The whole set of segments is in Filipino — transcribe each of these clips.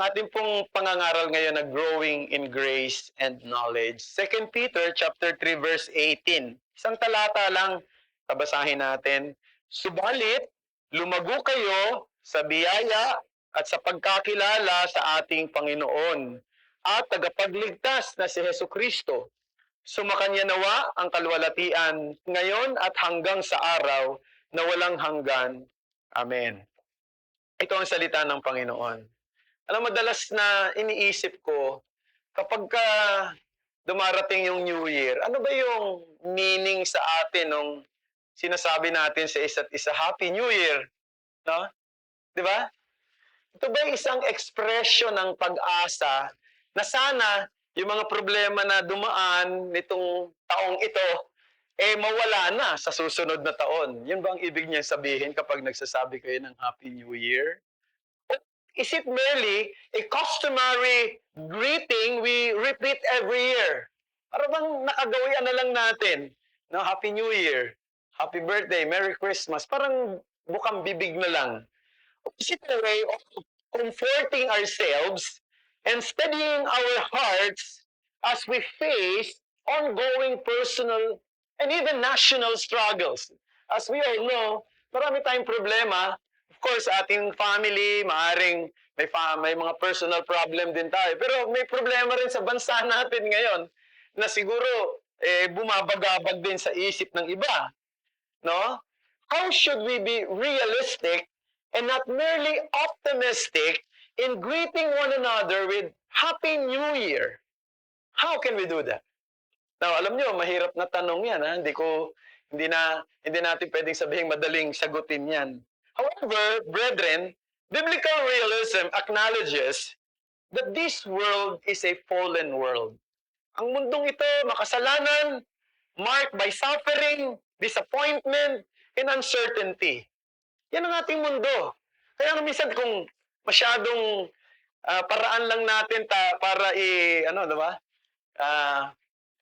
ating pong pangangaral ngayon na growing in grace and knowledge. 2 Peter chapter 3 verse 18. Isang talata lang babasahin natin. Subalit, lumago kayo sa biyaya at sa pagkakilala sa ating Panginoon at tagapagligtas na si Hesus Kristo. Sumakanya nawa ang kalwalatian ngayon at hanggang sa araw na walang hanggan. Amen. Ito ang salita ng Panginoon. Alam, madalas na iniisip ko, kapag dumarating yung New Year, ano ba yung meaning sa atin nung sinasabi natin sa isa't isa, Happy New Year? No? Di ba? Ito ba isang expression ng pag-asa na sana yung mga problema na dumaan nitong taong ito, mawala na sa susunod na taon? Yun ba ang ibig niya sabihin kapag nagsasabi kayo ng Happy New Year? Is it merely a customary greeting we repeat every year? Para bang nakagawian na lang natin, no? Happy New Year, Happy Birthday, Merry Christmas, parang bukang bibig na lang. Is it a way of comforting ourselves and steadying our hearts as we face ongoing personal and even national struggles? As we all know, marami tayong problema. Of course, ating family, maaring may mga personal problem din tayo. Pero may problema rin sa bansa natin ngayon na siguro bumabagabag din sa isip ng iba. No? How should we be realistic and not merely optimistic in greeting one another with Happy New Year? How can we do that? Now, alam nyo, mahirap na tanong yan. Ha? Hindi natin pwedeng sabihin madaling sagutin yan. However, brethren, biblical realism acknowledges that this world is a fallen world. Ang mundong ito, makasalanan, marked by suffering, disappointment, and uncertainty. Yan ang ating mundo. Kaya minsan kung masyadong paraan lang natin para diba?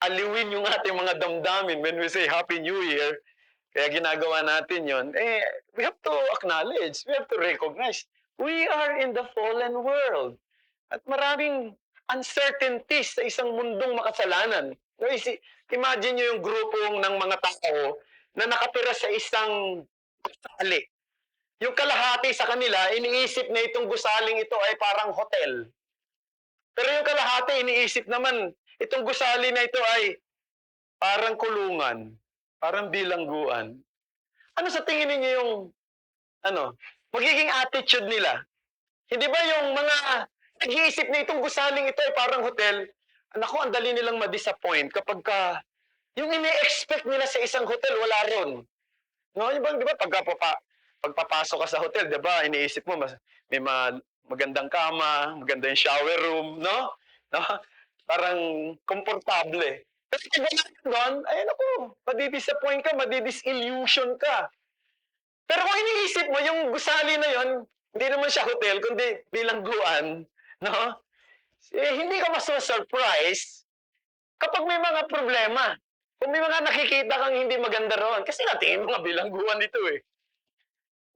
Aliwin yung ating mga damdamin when we say Happy New Year, kaya ginagawa natin yon. We have to acknowledge, we have to recognize, we are in the fallen world. At maraming uncertainties sa isang mundong makasalanan. Imagine nyo yung grupong ng mga tao na nakatira sa isang gusali. Yung kalahati sa kanila, iniisip na itong gusaling ito ay parang hotel. Pero yung kalahati, iniisip naman, itong gusali na ito ay parang kulungan, parang bilangguan. Ano sa tingin ninyo yung magiging attitude nila? Hindi ba yung mga nag-iisip na itong gusaling ito ay parang hotel, naku, ang dali nilang ma-disappoint kapag yung ini-expect nila sa isang hotel, wala ron. No, yung bang, di ba, pagpapasok ka sa hotel, di ba, iniisip mo, may magandang kama, magandang shower room, no? Parang komportable. Kasi kung wala doon, ay naku, madidisappoint ka, madidisillusion ka. Pero kung iniisip mo, yung gusali na yon, hindi naman siya hotel, kundi bilangguan, no? Hindi ka mas-surprise kapag may mga problema. Kung may mga nakikita kang hindi maganda roon, kasi natingin mga bilangguan dito eh.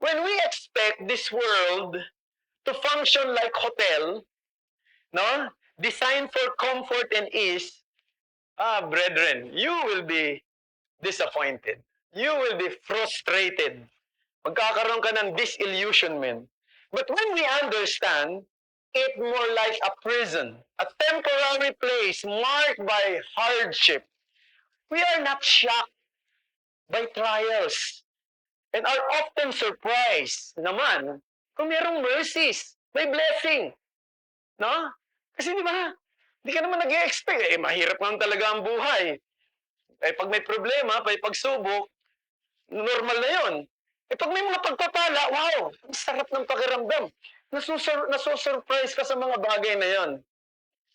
When we expect this world to function like hotel, no? Designed for comfort and ease, brethren, you will be disappointed. You will be frustrated. Magkakaroon ka ng disillusionment. But when we understand it more like a prison, a temporary place marked by hardship, we are not shocked by trials and are often surprised naman kung mayroong mercies, may blessing. No? Kasi di ba, hindi ka naman nag-i-expect. Mahirap naman talaga ang buhay. Pag may problema, may pagsubok, normal na yon. Pag may mga pagpapala, wow, ang sarap ng pakiramdam. Nasusurprise ka sa mga bagay na yon.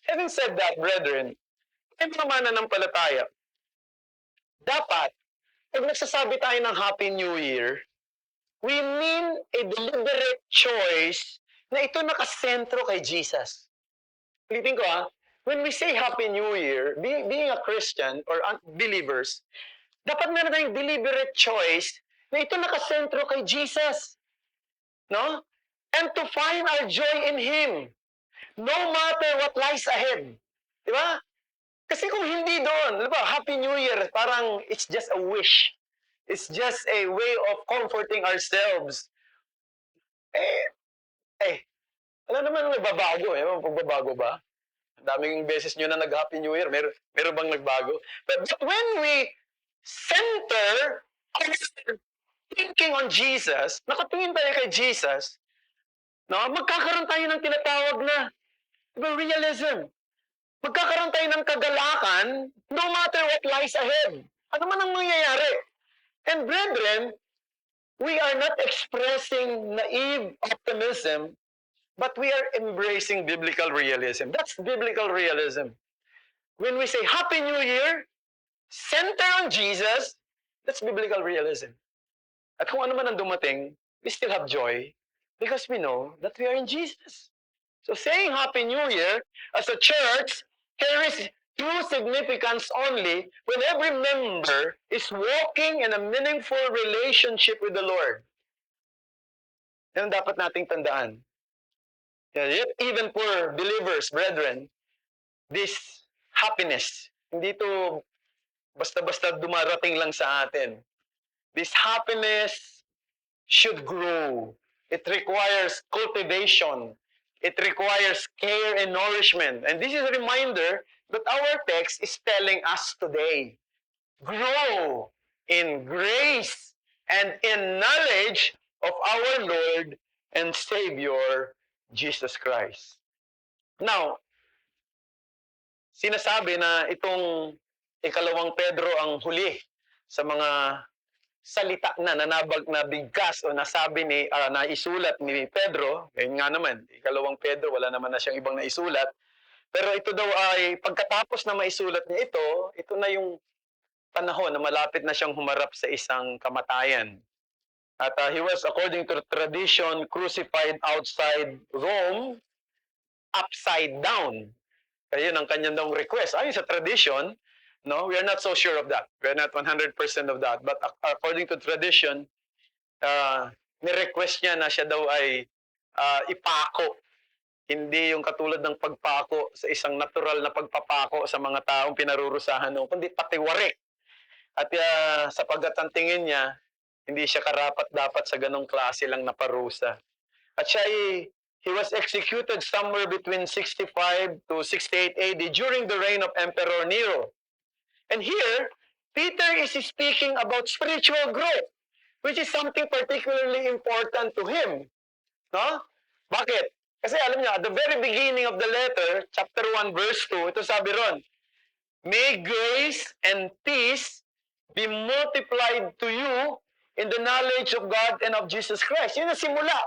Having said that, brethren, ay mga mananampalataya, dapat, pag nagsasabi tayo ng Happy New Year, we mean a deliberate choice na ito nakasentro kay Jesus. Ulitin ko when we say Happy New Year, being a Christian or believers, dapat meron tayong deliberate choice na ito nakasentro kay Jesus. No? And to find our joy in Him. No matter what lies ahead. Di ba? Kasi kung hindi doon, di ba, Happy New Year, parang it's just a wish. It's just a way of comforting ourselves. Eh, eh, wala naman nagbabago. Eh, pagbabago ba? Ang daming beses nyo na nag-Happy New Year. Meron bang nagbago? But when we center our thinking on Jesus, nakatingin tayo kay Jesus, no, magkakaroon tayo ng tinatawag na realism. Magkakaroon tayo ng kagalakan no matter what lies ahead. Ano man ang mangyayari. And brethren, we are not expressing naive optimism, but we are embracing biblical realism. That's biblical realism. When we say Happy New Year, center on Jesus, that's biblical realism. At kung ano man ang dumating, we still have joy because we know that we are in Jesus. So saying Happy New Year as a church carries true significance only when every member is walking in a meaningful relationship with the Lord. Yan ang dapat nating tandaan. Yet even for believers, brethren, this happiness, hindi to basta-basta dumarating lang sa atin. This happiness should grow. It requires cultivation. It requires care and nourishment. And this is a reminder that our text is telling us today. Grow in grace and in knowledge of our Lord and Savior, Jesus Christ. Now, sinasabi na itong ikalawang Pedro ang huli sa mga salita na nabigkas o nasabi ni naisulat ni Pedro. Ngayon nga naman, ikalawang Pedro, wala naman na siyang ibang naisulat. Pero ito daw ay pagkatapos na maisulat niya ito na yung panahon na malapit na siyang humarap sa isang kamatayan. At he was, according to tradition, crucified outside Rome, upside down. Ayun ang kanyang daw request. Ayon sa tradition, no, we are not so sure of that. We are not 100% of that. But according to tradition, ni-request niya na siya daw ay ipako. Hindi yung katulad ng pagpako sa isang natural na pagpapako sa mga taong pinarurusahan noon, kundi patiwarik. At sapagkat ang tingin niya, hindi siya karapat-dapat sa ganong klase lang na parusa. At siya he was executed somewhere between 65 to 68 AD during the reign of Emperor Nero. And here, Peter is speaking about spiritual growth, which is something particularly important to him. No? Bakit? Kasi alam niyo, at the very beginning of the letter, chapter 1, verse 2, ito sabi ron, may grace and peace be multiplied to you in the knowledge of God and of Jesus Christ. Yun ang simula.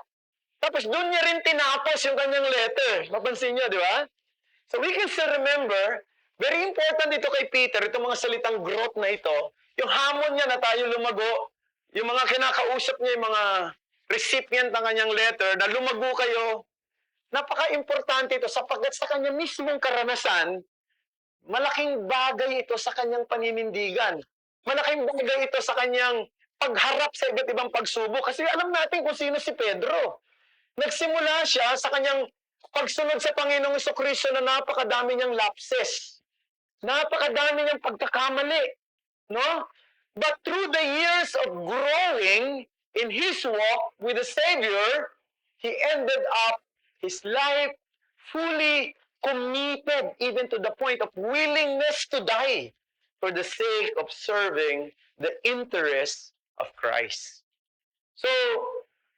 Tapos doon niya rin tinapos yung kanyang letter. Mapansin niyo, di ba? So we can still remember, very important ito kay Peter, itong mga salitang growth na ito, yung hamon niya na tayo lumago, yung mga kinakausap niya, yung mga recipient ng kanyang letter, na lumago kayo, napaka-importante ito sapagkat sa kanyang mismong karanasan, malaking bagay ito sa kanyang paninindigan. Malaking bagay ito sa kanyang pagharap sa iba't ibang pagsubok. Kasi alam natin kung sino si Pedro. Nagsimula siya sa kanyang pagsunod sa Panginoong Jesucristo na napakadami niyang lapses. Napakadami niyang pagkakamali. No? But through the years of growing in his walk with the Savior, he ended up his life fully committed even to the point of willingness to die for the sake of serving the interests of Christ. So,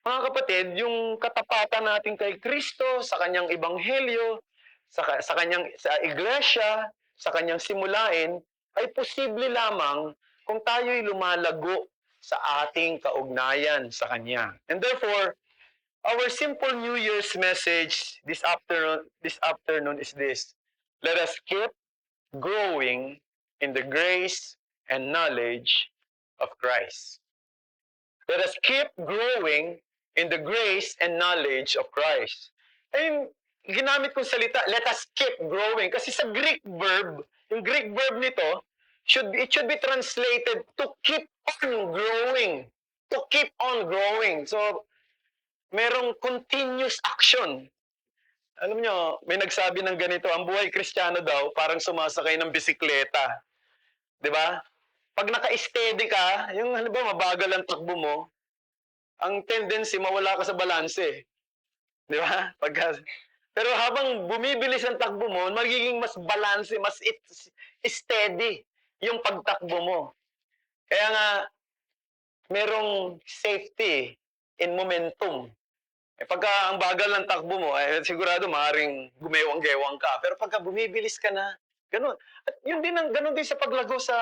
mga kapatid, yung katapatan natin kay Kristo sa kanyang ebanghelyo, sa kanyang sa iglesia, sa kanyang simulain, ay posible lamang kung tayo'y lumalago sa ating kaugnayan sa kanya. And therefore, our simple New Year's message this afternoon is this. Let us keep growing in the grace and knowledge of Christ. Let us keep growing in the grace and knowledge of Christ. Ayun, ginamit kong salita, let us keep growing. Kasi sa Greek verb, yung Greek verb nito, it should be translated to keep on growing. To keep on growing. So, merong continuous action. Alam nyo, may nagsabi ng ganito, ang buhay Kristiyano daw, parang sumasakay ng bisikleta. Di ba? Pag naka-steady ka, yung halimbawa mabagal ang takbo mo, ang tendency mawala ka sa balanse. Di ba? Pero habang bumibilis ang takbo mo, magiging mas balanse, mas steady yung pagtakbo mo. Kaya nga, merong safety in momentum. Pagka ang bagal ng takbo mo, sigurado maaaring gumewang-gewang ka. Pero pagka bumibilis ka na, ganun. At yun din, ganun din sa paglago sa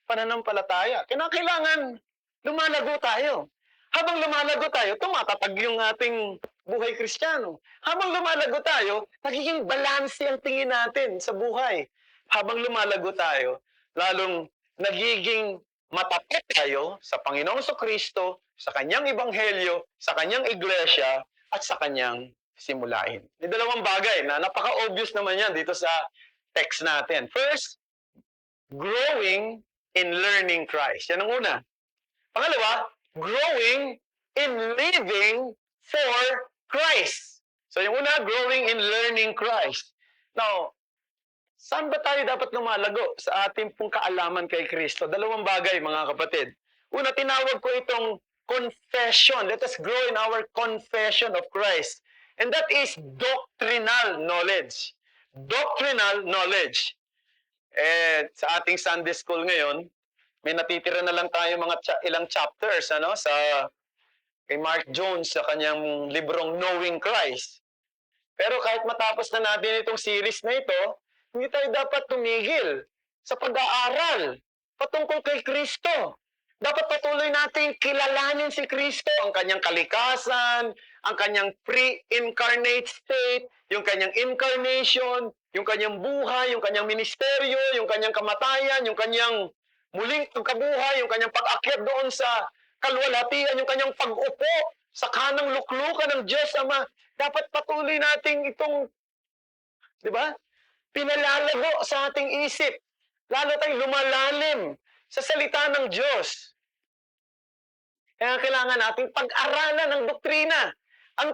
pananampalataya. Kailangan lumalago tayo. Habang lumalago tayo, tumatatag yung ating buhay Kristiyano. Habang lumalago tayo, nagiging balanse ang tingin natin sa buhay. Habang lumalago tayo, lalong nagiging matapat tayo sa Panginoong Kristo, sa kanyang ebanghelyo, sa kanyang iglesia, at sa kanyang simulain. May dalawang bagay na napaka-obvious naman yan dito sa text natin. First, growing in learning Christ. Yan ang una. Pangalawa, growing in living for Christ. So yung una, growing in learning Christ. Now, saan ba tayo dapat lumalago sa ating pong kaalaman kay Kristo? Dalawang bagay, mga kapatid. Una, tinawag ko itong confession. Let us grow in our confession of Christ. And that is doctrinal knowledge. Doctrinal knowledge. Sa ating Sunday school ngayon, may natitira na lang tayo mga ilang chapters sa kay Mark Jones sa kanyang librong Knowing Christ. Pero kahit matapos na natin itong series na ito, hindi tayo dapat tumigil sa pag-aaral patungkol kay Kristo. Dapat patuloy natin kilalanin si Kristo, ang kanyang kalikasan, ang kanyang pre-incarnate state, yung kanyang incarnation, yung kanyang buhay, yung kanyang ministeryo, yung kanyang kamatayan, yung kanyang muling pagkabuhay, yung kanyang pag-akyat doon sa kalwalhatian, yung kanyang pag-upo sa kanang luklukan ng Diyos Ama. Dapat patuloy natin itong, di ba? Pinalalago sa ating isip. Lalo tayong lumalalim sa salita ng Diyos. Kaya kailangan natin pag-aralan ng doktrina. Ang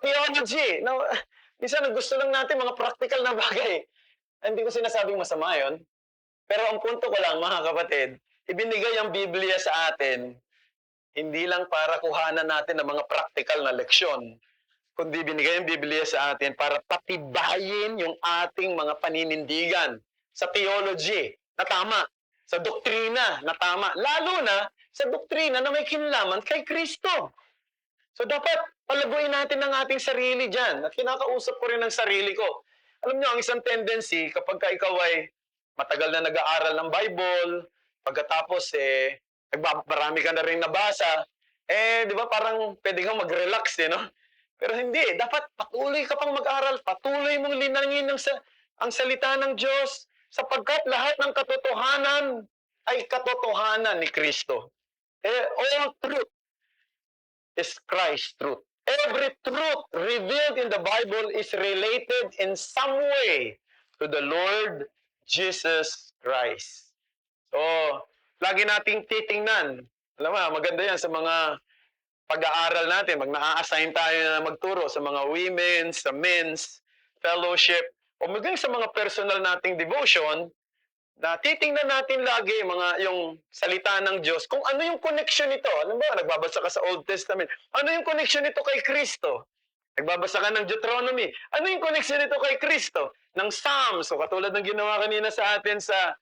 theology. Now, minsan gusto lang natin mga practical na bagay. Hindi ko sinasabing masama yun. Pero ang punto ko lang, mga kapatid, ibinigay ang Biblia sa atin, hindi lang para kuhanan natin ng mga practical na leksyon, kundi binigay ang Biblia sa atin para patibayin yung ating mga paninindigan sa theology na tama, sa doktrina na tama, lalo na sa doktrina na may kinalaman kay Kristo. So dapat palaguin natin ang ating sarili dyan. At kinakausap ko rin ang sarili ko. Alam niyo, ang isang tendency, kapag ikaw ay matagal na nag-aaral ng Bible, pagkatapos marami ka na rin nabasa, di ba parang pwede kang mag-relax, no? Pero hindi, dapat patuloy ka pang mag-aral, patuloy mong linangin ang salita ng Diyos, sapagkat lahat ng katotohanan ay katotohanan ni Kristo. All truth is Christ's truth. Every truth revealed in the Bible is related in some way to the Lord Jesus Christ. So, lagi nating titingnan. Alam mo, maganda yan sa mga pag-aaral natin. Pag na-assign tayo na magturo sa mga women's, sa men's fellowship, o maging sa mga personal nating devotion, na titingnan natin lagi yung salita ng Diyos, kung ano yung connection nito. Alam ba, nagbabasa ka sa Old Testament, ano yung connection nito kay Kristo? Nagbabasa ka ng Deuteronomy, ano yung connection nito kay Kristo? Ng Psalms, so katulad ng ginawa kanina sa atin sa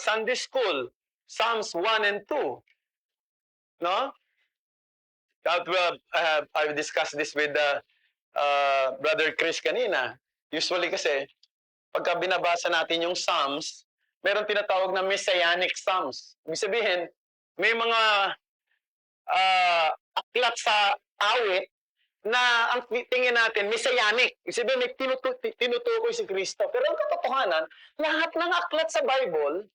Sunday School, Psalms 1 and 2. No? I've discussed this with Brother Chris kanina. Usually kasi, pagka binabasa natin yung Psalms, meron tinatawag na Messianic Psalms. Ibig sabihin, may mga aklat sa awit na ang tingin natin, Messianic. Ibig sabihin, may tinutukoy si Kristo. Pero ang katotohanan, lahat ng aklat sa Bible,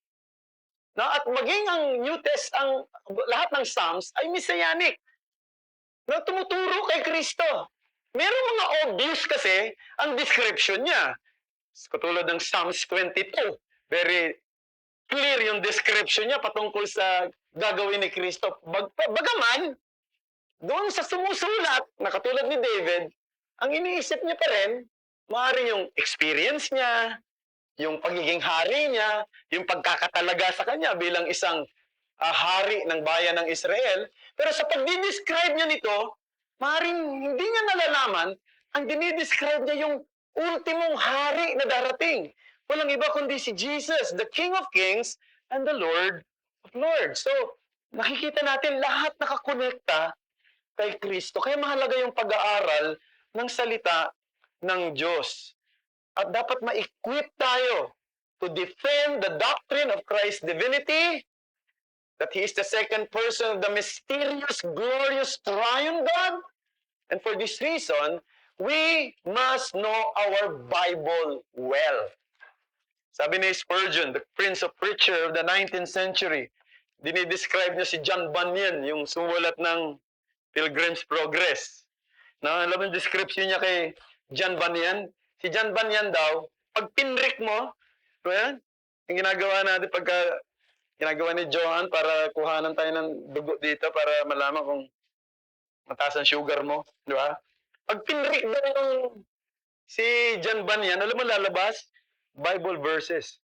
at maging ang New Testament, lahat ng Psalms ay Messianic. Na tumuturo kay Kristo. Meron mga obvious kasi ang description niya. Katulad ng Psalms 22. Very clear yung description niya patungkol sa gagawin ni Kristo. Bagaman, doon sa sumusulat, na katulad ni David, Ang iniisip niya pa rin, maaaring yung experience niya, yung pagiging hari niya, yung pagkakatalaga sa kanya bilang isang hari ng bayan ng Israel. Pero sa pagdidescribe niya nito, maaaring hindi niya nalalaman, ang dinidescribe niya yung ultimong hari na darating. Walang iba kundi si Jesus, the King of Kings and the Lord of Lords. So, nakikita natin lahat nakakonekta kay Kristo. Kaya mahalaga yung pag-aaral ng salita ng Diyos. At dapat ma-equip tayo to defend the doctrine of Christ's divinity, that He is the second person of the mysterious, glorious, triune God. And for this reason, we must know our Bible well. Sabi ni Spurgeon, the Prince of Preacher of the 19th century, dinidescribe niya si John Bunyan, yung sumulat ng Pilgrim's Progress. Alam mo yung description niya kay John Bunyan? Si John Bunyan daw, pag pinrik mo, yan, yung ginagawa natin pagka ginagawa ni Johan para kuhanan tayo ng dugo dito para malaman kung mataas ang sugar mo, di ba? Pag pinrik daw yung si John Bunyan, alam mo lalabas? Bible verses.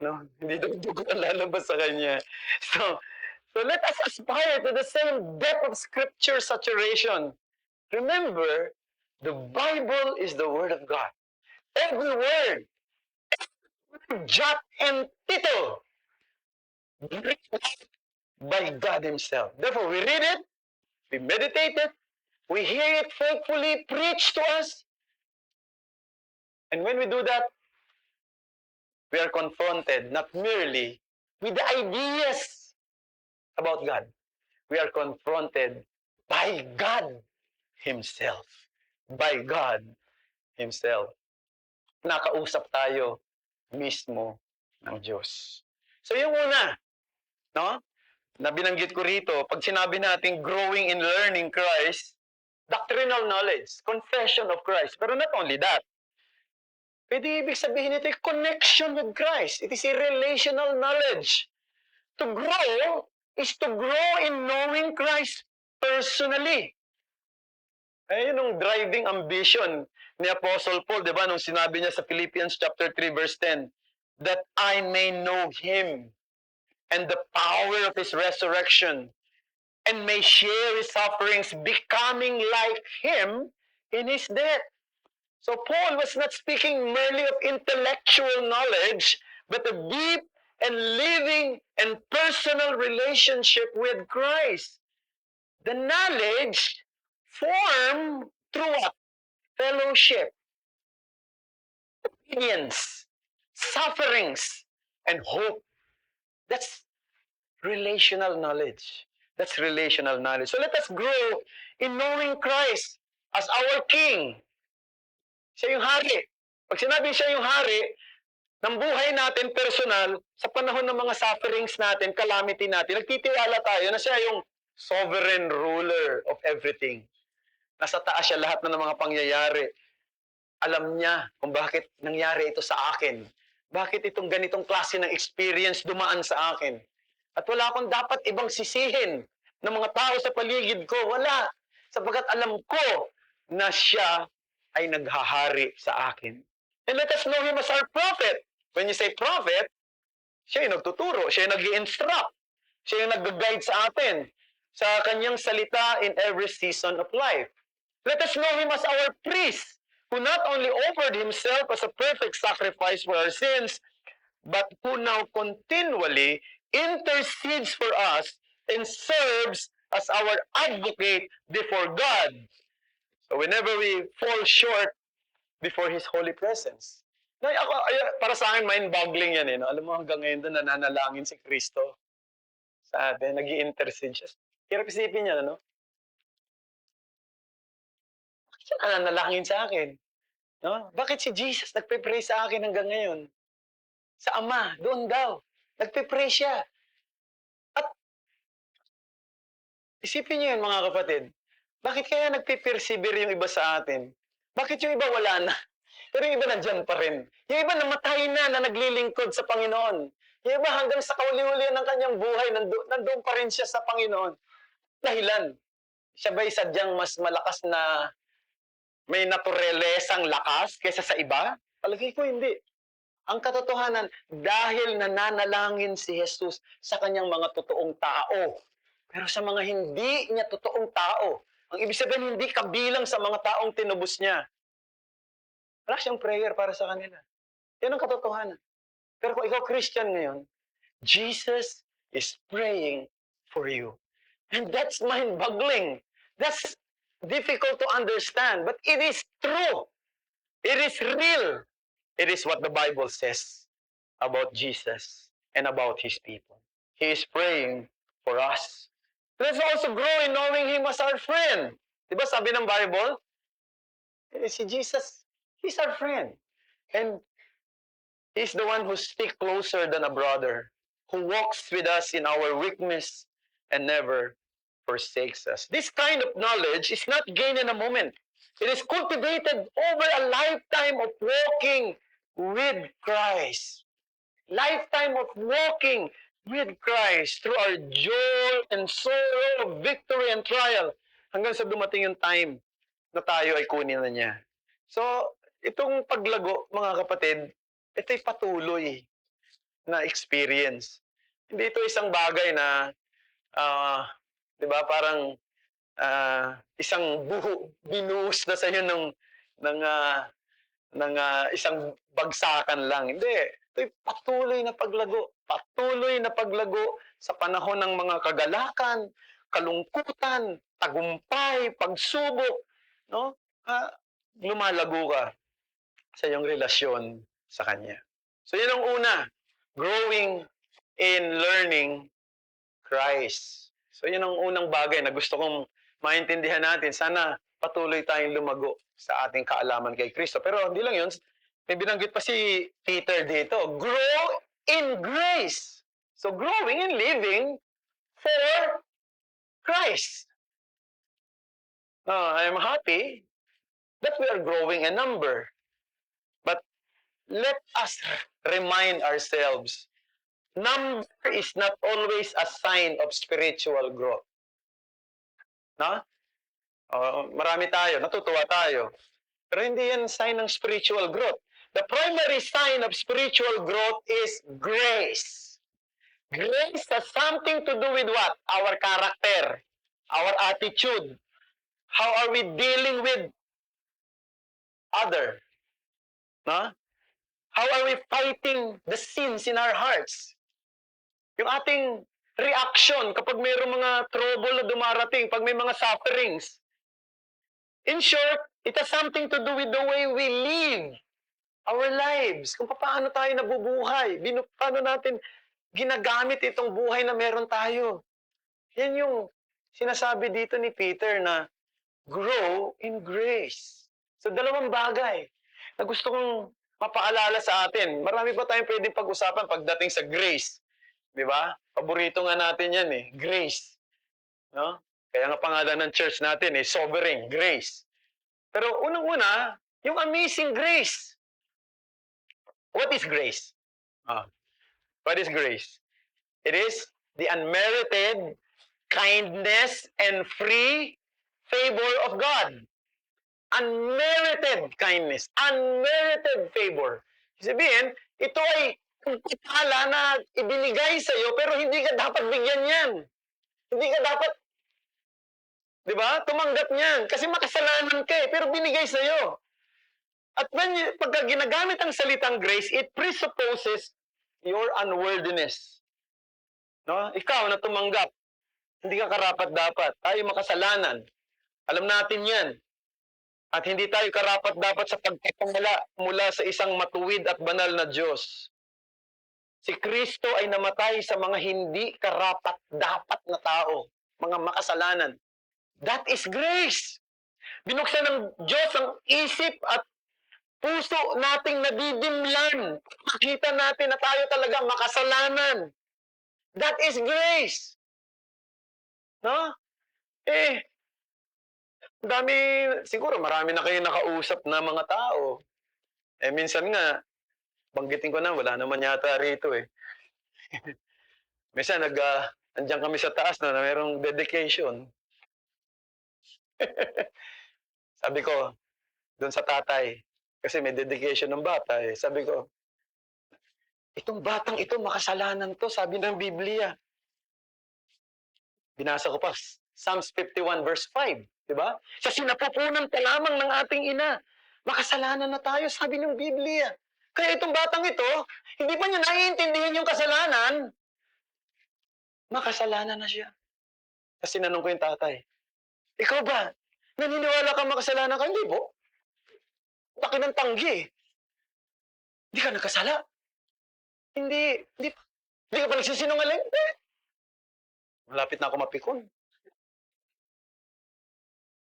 No? Hindi daw dugo ang lalabas sa kanya. So let us aspire to the same depth of scripture saturation. Remember, the Bible is the Word of God. Every word, jot and tittle, written by God Himself. Therefore, we read it, we meditate it, we hear it faithfully preached to us, and when we do that, we are confronted not merely with the ideas about God. We are confronted by God Himself. By God Himself. Nakausap tayo mismo ng Diyos. So yung una, no? Na binanggit ko rito, pag sinabi natin growing in learning Christ, doctrinal knowledge, confession of Christ. Pero not only that, pwede ibig sabihin ito connection with Christ. It is a relational knowledge. To grow is to grow in knowing Christ personally. Yun yung driving ambition ni Apostle Paul, di ba? Nung sinabi niya sa Philippians chapter 3 verse 10, that I may know Him and the power of His resurrection and may share His sufferings, becoming like Him in His death. So Paul was not speaking merely of intellectual knowledge, but a deep and living and personal relationship with Christ. The knowledge formed through what? Fellowship, obedience, sufferings, and hope. That's relational knowledge. That's relational knowledge. So let us grow in knowing Christ as our King. Siya yung hari. Pag sinabi siya yung hari, ng buhay natin personal, sa panahon ng mga sufferings natin, calamity natin, nagtitiwala tayo na siya yung sovereign ruler of everything. Nasa taas siya lahat ng mga pangyayari. Alam niya kung bakit nangyari ito sa akin. Bakit itong ganitong klase ng experience dumaan sa akin. At wala akong dapat ibang sisihin ng mga tao sa paligid ko. Wala. Sapagkat alam ko na siya ay naghahari sa akin. And let us know Him as our prophet. When you say prophet, siya yung nagtuturo, siya yung nag-i-instruct, siya yung nag-guide sa atin sa kanyang salita in every season of life. Let us know Him as our priest, who not only offered Himself as a perfect sacrifice for our sins, but who now continually intercedes for us and serves as our advocate before God. So whenever we fall short before His holy presence. Para sa akin, mind-boggling yan. No? Alam mo, hanggang ngayon doon, nananalangin si Kristo sa atin, nag-i-intercede siya. Hirap isipin niya, no? Bakit siya nananalangin sa akin? No? Bakit si Jesus nagpe-pray sa akin hanggang ngayon? Sa Ama, doon daw. Nagpe-pray siya. At isipin niyo yun, mga kapatid. Bakit kaya nagpe-persevere yung iba sa atin? Bakit yung iba wala na? Pero yung iba nandyan pa rin. Yung iba namatay na naglilingkod sa Panginoon. Yung iba hanggang sa kauli-ulian ng kanyang buhay, nandoon pa rin siya sa Panginoon. Dahilan, siya ba'y sadyang mas malakas na may naturalesang lakas kaysa sa iba? Palagay ko hindi. Ang katotohanan, dahil nananalangin si Jesus sa kanyang mga totoong tao. Pero sa mga hindi niya totoong tao, ang ibig sabihin hindi kabilang sa mga taong tinubos niya, wala siyang prayer para sa kanila. Yan ang katotohanan. Pero kung ikaw Christian ngayon, Jesus is praying for you. And that's mind-boggling. That's difficult to understand, but it is true. It is real. It is what the Bible says about Jesus and about His people. He is praying for us. Let's also grow in knowing Him as our friend. Diba sabi ng Bible, si Jesus, He's our friend. And He's the one who sticks closer than a brother, who walks with us in our weakness and never forsakes us. This kind of knowledge is not gained in a moment. It is cultivated over a lifetime of walking with Christ. Lifetime of walking with Christ through our joy and sorrow, victory and trial, hanggang sa dumating yung time na tayo ay kunin na niya. So, itong paglago, mga kapatid, ito'y patuloy na experience. Hindi ito isang bagay na, di ba, parang isang binuhos na sa iyo ng isang bagsakan lang. Hindi. Ito'y patuloy na paglago. Patuloy na paglago sa panahon ng mga kagalakan, kalungkutan, tagumpay, pagsubok. No? Lumalago ka sa iyong relasyon sa Kanya. So yun ang una. Growing in learning Christ. So yun ang unang bagay na gusto kong maintindihan natin. Sana patuloy tayong lumago sa ating kaalaman kay Kristo. Pero hindi lang yun, may binanggit pa si Peter dito, grow in grace. So growing and living for Christ. I'm happy that we are growing in number. But let us remind ourselves, number is not always a sign of spiritual growth. No? Marami tayo, natutuwa tayo. Pero hindi yan sign ng spiritual growth. The primary sign of spiritual growth is grace. Grace has something to do with what? Our character, our attitude. How are we dealing with other? No? How are we fighting the sins in our hearts? Yung ating reaction kapag mayroong mga trouble na dumarating, pag may mga sufferings. In short, it has something to do with the way we live our lives. Kung paano tayo nabubuhay, paano natin ginagamit itong buhay na meron tayo. Yan yung sinasabi dito ni Peter na grow in grace. So dalawang bagay na gusto kong mapaalala sa atin. Marami pa tayong pwedeng pag-usapan pagdating sa grace. Di ba? Paborito nga natin yan eh, grace. No? Kaya nga pangalan ng church natin eh, sovereign, grace. Pero unang-una, yung amazing grace. What is grace? What is grace? It is the unmerited kindness and free favor of God. Unmerited kindness, unmerited favor. Sabihin, ito ay pagkakala na ibinigay sa iyo pero hindi ka dapat bigyan yan. Hindi ka dapat, di ba, tumanggap niyan. Kasi makasalanan ka eh, pero binigay sa iyo. At pagka ginagamit ang salitang grace, it presupposes your unworthiness. No? Ikaw na tumanggap, hindi ka karapat-dapat. Tayo makasalanan. Alam natin yan. At hindi tayo karapat-dapat sa pagkakawala mula sa isang matuwid at banal na Diyos. Si Kristo ay namatay sa mga hindi karapat-dapat na tao, mga makasalanan. That is grace. Binuksan ng Diyos ang isip at puso nating nadidimlan. Makita natin na tayo talaga makasalanan. That is grace. No? Siguro marami na kayo nakausap na mga tao. Minsan nga, banggitin ko na, wala naman yata rito eh. Minsan, nandiyan kami sa taas na mayroong dedication. Sabi ko, doon sa tatay. Kasi may dedication ng bata eh. Sabi ko, itong batang ito, makasalanan to, sabi ng Biblia. Binasa ko pa, Psalms 51 verse 5, di ba? Sa sinapupunan pa lamang ng ating ina, makasalanan na tayo, sabi ng Biblia. Kaya itong batang ito, hindi pa niya naiintindihan yung kasalanan, makasalanan na siya. Kasi tinanong ko yung tatay, ikaw ba, naniniwala ka makasalanan ka? Hindi po. Laki ng tanggi. Hindi ka nagkasala. Hindi ka pa nagsisinungaling? Hindi. Malapit na ako mapikon.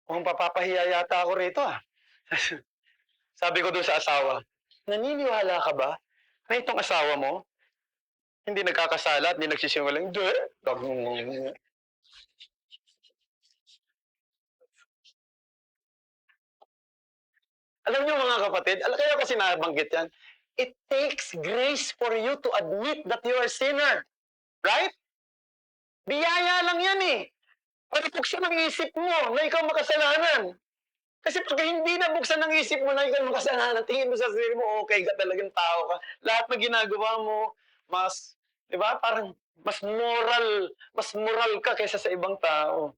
Mukhang papapahiya yata ako rito ah. Sabi ko doon sa asawa, naniniwala ka ba na itong asawa mo hindi nagkakasala at hindi nagsisinungaling? Hindi. Alam niyo mga kapatid, kaya ko sinabanggit yan, it takes grace for you to admit that you are a sinner. Right? Biyaya lang yan eh. Pagpuksan ang isip mo na ikaw makasalanan. Kasi pag hindi nabuksan ang isip mo na ikaw makasalanan, tingin mo sa sarili mo, okay ka talagang tao ka. Lahat na ginagawa mo, mas, di ba, parang mas moral ka kaysa sa ibang tao.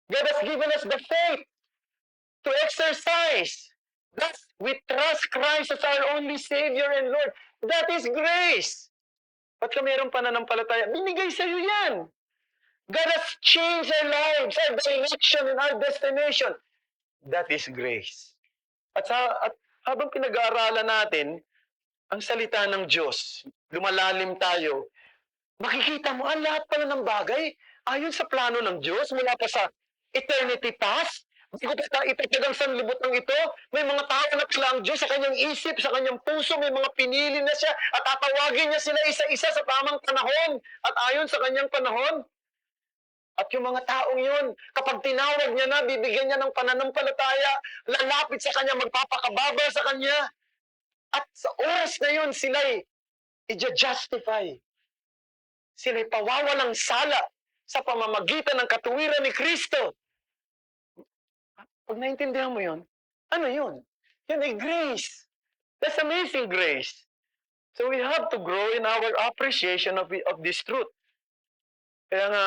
God has given us the faith to exercise. That we trust Christ as our only Savior and Lord. That is grace. Ba't ka mayroong pananampalataya? Binigay sa iyo yan. God has changed our lives, our direction, and our destination. That is grace. At habang pinag-aaralan natin ang salita ng Diyos, lumalalim tayo, makikita mo ang lahat pala ng bagay ayon sa plano ng Diyos mula pa sa eternity past. Bago pa itatag ang sanlibutan ito, may mga tao na pala ang Diyos sa kanyang isip, sa kanyang puso, may mga pinili na siya at tatawagin niya sila isa-isa sa tamang panahon at ayon sa kanyang panahon. At yung mga taong yun, kapag tinawag niya na, bibigyan niya ng pananampalataya, lalapit sa kanya, magpapakababa sa kanya. At sa oras na yun, sila'y i-justify. Sila'y pawawalang sala sa pamamagitan ng katuwiran ni Kristo. Pag naintindihan mo yun, ano yun? Yun ay grace. That's amazing grace. So we have to grow in our appreciation of this truth. Kaya nga,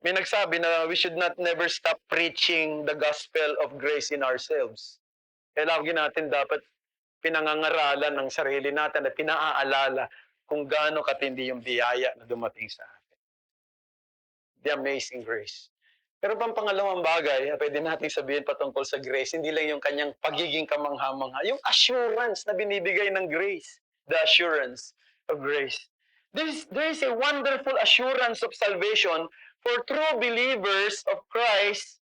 may nagsabi na we should not never stop preaching the gospel of grace in ourselves. Kaya lagi natin dapat pinangangaralan ng sarili natin at pinaaalala kung gaano katindi yung biyaya na dumating sa atin. The amazing grace. Pero pang pangalawang bagay, pwede natin sabihin patungkol sa grace, hindi lang yung kanyang pagiging kamangha-mangha, yung assurance na binibigay ng grace. The assurance of grace. There is a wonderful assurance of salvation for true believers of Christ's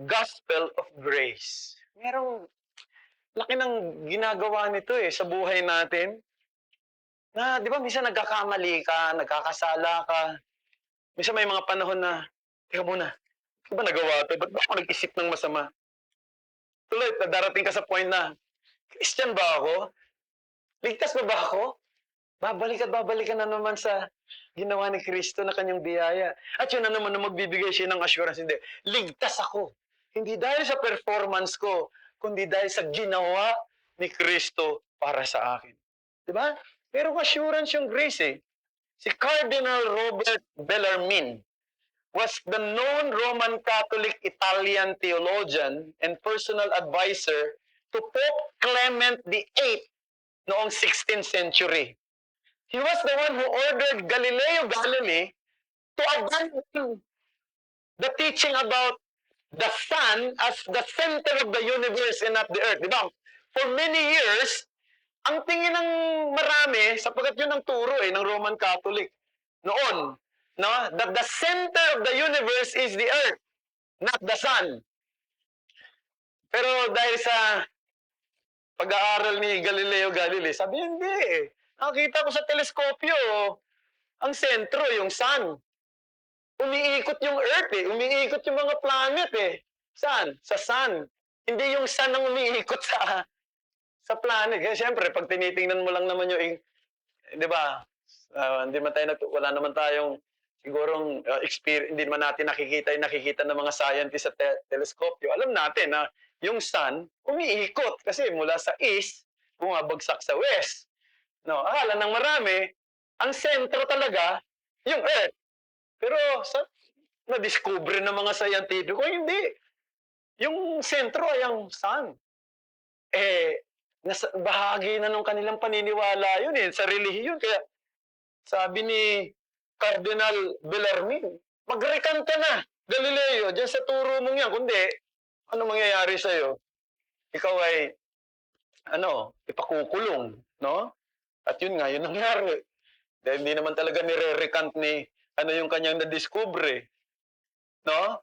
gospel of grace. Merong laki ng ginagawa nito sa buhay natin. Na, di ba, minsan nagkakamali ka, nagkakasala ka. Minsan may mga panahon na, teka muna, di ba nagawa ito? Ba't ba ako nag-isip ng masama? Tuloy, darating ka sa point na, Christian ba ako? Ligtas ba ako? Babalik na naman sa ginawa ni Kristo na kanyang biyaya. At yun na naman na magbibigay siya ng assurance. Hindi, ligtas ako. Hindi dahil sa performance ko, kundi dahil sa ginawa ni Kristo para sa akin. Diba? Pero assurance yung grace eh. Si Cardinal Robert Bellarmine was the known Roman Catholic Italian theologian and personal advisor to Pope Clement VIII noong 16th century. He was the one who ordered Galileo Galilei to abandon the teaching about the sun as the center of the universe and not the earth. Diba? For many years, ang tingin ng marami, sapagkat yun ang turo ng Roman Catholic noon, no? That the center of the universe is the earth, not the sun. Pero dahil sa pag-aaral ni Galileo Galilei, sabi hindi eh. Nakita ko sa teleskopyo, ang sentro, yung sun. Umiikot yung earth eh. Umiikot yung mga planet eh. Saan? Sa sun. Hindi yung sun ang umiikot sa planet. Kaya siyempre, pag tinitingnan mo lang naman yung, di ba, wala naman tayong sigurong experience, hindi naman natin nakikita ng mga scientists sa teleskopyo. Alam natin na yung sun, umiikot kasi mula sa east, bumabagsak sa west. No, akala ng marami, ang sentro talaga, yung earth. Pero na-discover ng mga scientifico, hindi. Yung sentro ay ang sun. Bahagi na ng kanilang paniniwala yun sa relihiyon. Kaya sabi ni Cardinal Bellarmine, mag-recant ka na, Galileo, dyan sa turo mong yan. Kundi, ano mangyayari sa'yo? Ikaw ay, ipakukulong, no? At yun nga, yun nangyari. Dahil hindi naman talaga nire-recant ni yung kanyang na-discover, no?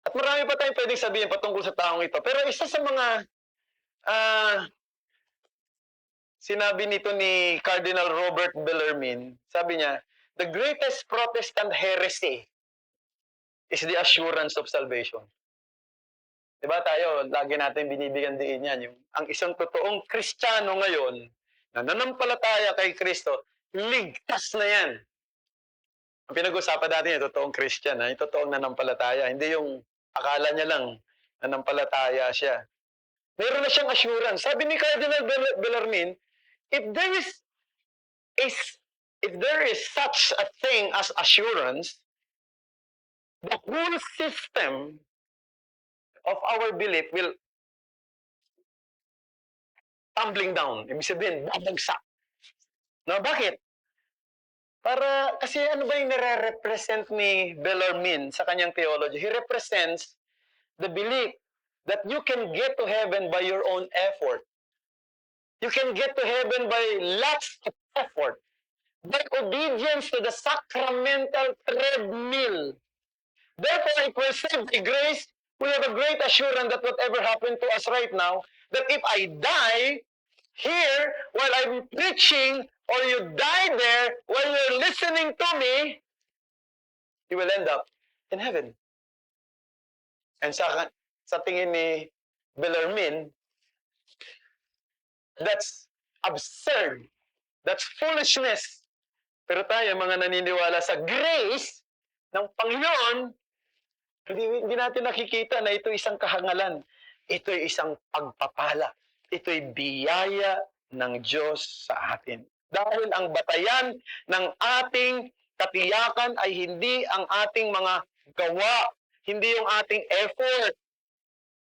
At marami pa tayong pwedeng sabihin patungkol sa taong ito. Pero isa sa mga sinabi nito ni Cardinal Robert Bellarmine, sabi niya, the greatest Protestant heresy is the assurance of salvation. Diba tayo, lagi natin binibigyan din yan. Ang isang totoong Kristiyano ngayon, na nanampalataya kay Kristo, ligtas na yan. Ang pinag-usapan natin yung totoong Christian, yung totoong nanampalataya. Hindi yung akala niya lang nanampalataya siya. Meron na siyang assurance. Sabi ni Cardinal Bellarmine, if there is such a thing as assurance, the whole system of our belief will tumbling down. Ibig sabihin, babagsak. No, bakit? Kasi ano ba yung nire-represent ni Bellarmine sa kanyang theology? He represents the belief that you can get to heaven by your own effort. You can get to heaven by lots of effort, by obedience to the sacramental treadmill. Therefore, if we're saved by grace, we have a great assurance that whatever happened to us right now, that if I die here while I'm preaching, or you die there while you're listening to me, you will end up in heaven. And sa tingin ni Bellarmine, that's absurd. That's foolishness. Pero tayo, mga naniniwala sa grace ng Panginoon, hindi natin nakikita na ito isang kahangalan. Ito ay isang pagpapala. Ito ay biyaya ng Diyos sa atin. Dahil ang batayan ng ating katiyakan ay hindi ang ating mga gawa, hindi yung ating effort.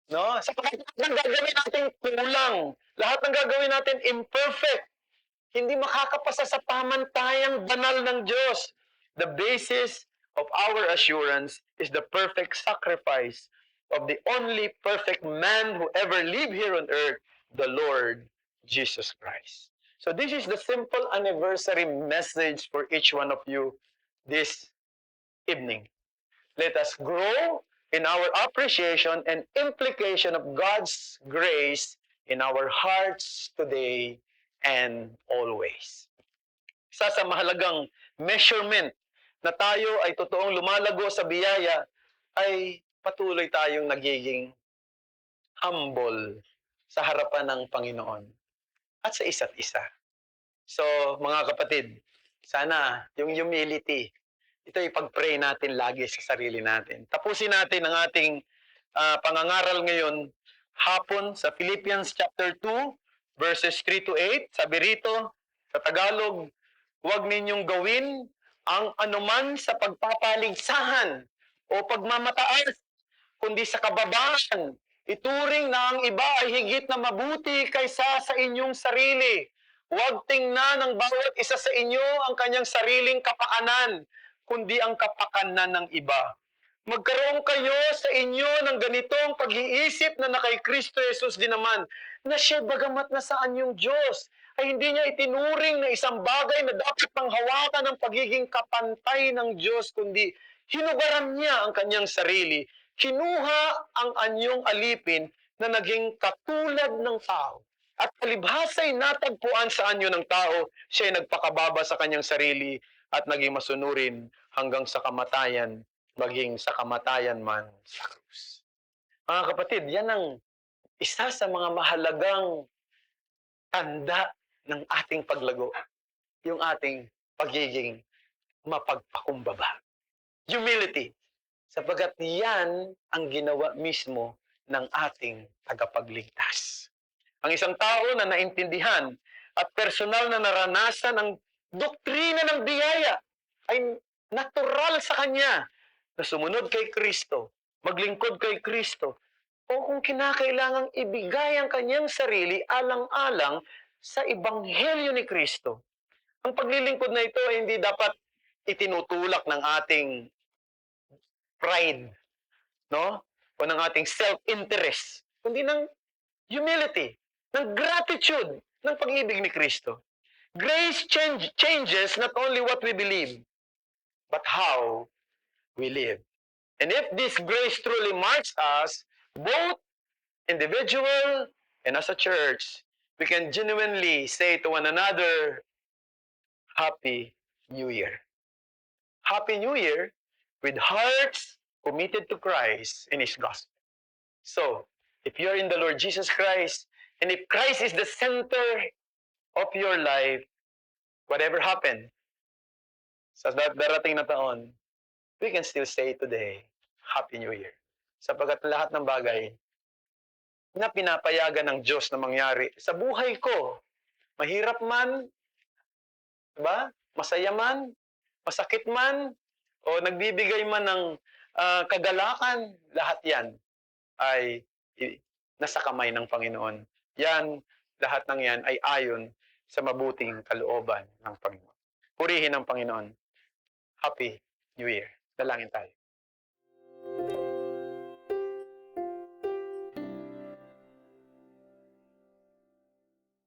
No? Sapagkat lahat ng gagawin natin kulang. Lahat ng gagawin natin imperfect. Hindi makakapasa sa pamantayang banal ng Diyos. The basis of our assurance is the perfect sacrifice of the only perfect man who ever lived here on earth, the Lord Jesus Christ. So this is the simple anniversary message for each one of you this evening. Let us grow in our appreciation and implication of God's grace in our hearts today and always. Isa sa mahalagang measurement na tayo ay totoong lumalago sa biyaya ay patuloy tayong nagiging humble sa harapan ng Panginoon at sa isa't isa. So, mga kapatid, sana yung humility, ito ipag-pray natin lagi sa sarili natin. Tapusin natin ang ating pangangaral ngayon hapon sa Philippians chapter 2, verses 3 to 8. Sabi rito, sa Tagalog, huwag ninyong gawin ang anuman sa pagpapaligsahan o pagmamataas, kundi sa kababaan. Ituring na ang iba ay higit na mabuti kaysa sa inyong sarili. Huwag tingnan ng bawat isa sa inyo ang kanyang sariling kapakanan, kundi ang kapakanan ng iba. Magkaroon kayo sa inyo ng ganitong pag-iisip na kay Kristo Jesus din naman, na siya bagamat nasaan yung Diyos, ay hindi niya itinuring na isang bagay na dapat panghawakan ng pagiging kapantay ng Diyos, kundi hinubaran niya ang kanyang sarili. Kinuha ang anyong alipin na naging katulad ng tao. At palibhasa'y natagpuan sa anyo ng tao, siya ay nagpakababa sa kanyang sarili at naging masunurin hanggang sa kamatayan, maging sa kamatayan man sa krus. Mga kapatid, yan ang isa sa mga mahalagang tanda ng ating paglago, yung ating pagiging mapagpakumbaba. Humility. Sapagkat yan ang ginawa mismo ng ating tagapagligtas. Ang isang tao na naintindihan at personal na naranasan ang doktrina ng biyaya ay natural sa kanya na sumunod kay Kristo, maglingkod kay Kristo, o kung kinakailangang ibigay ang kanyang sarili alang-alang sa ebanghelyo ni Kristo. Ang paglilingkod na ito ay hindi dapat itinutulak ng ating pride, no? O ng ating self-interest, kundi ng humility, ng gratitude, ng pag-ibig ni Kristo. Grace changes not only what we believe, but how we live. And if this grace truly marks us, both individual and as a church, we can genuinely say to one another, Happy New Year. Happy New Year with hearts committed to Christ and His gospel. So, if you're in the Lord Jesus Christ, and if Christ is the center of your life, whatever happened sa darating na taon, we can still say today, Happy New Year. Sapagkat lahat ng bagay na pinapayagan ng Diyos na mangyari sa buhay ko, mahirap man, diba? Masaya man, masakit man, o nagbibigay man ng kagalakan, lahat yan ay nasa kamay ng Panginoon. Yan, lahat ng yan ay ayon sa mabuting kalooban ng Panginoon. Purihin ang Panginoon. Happy New Year. Dalangin tayo.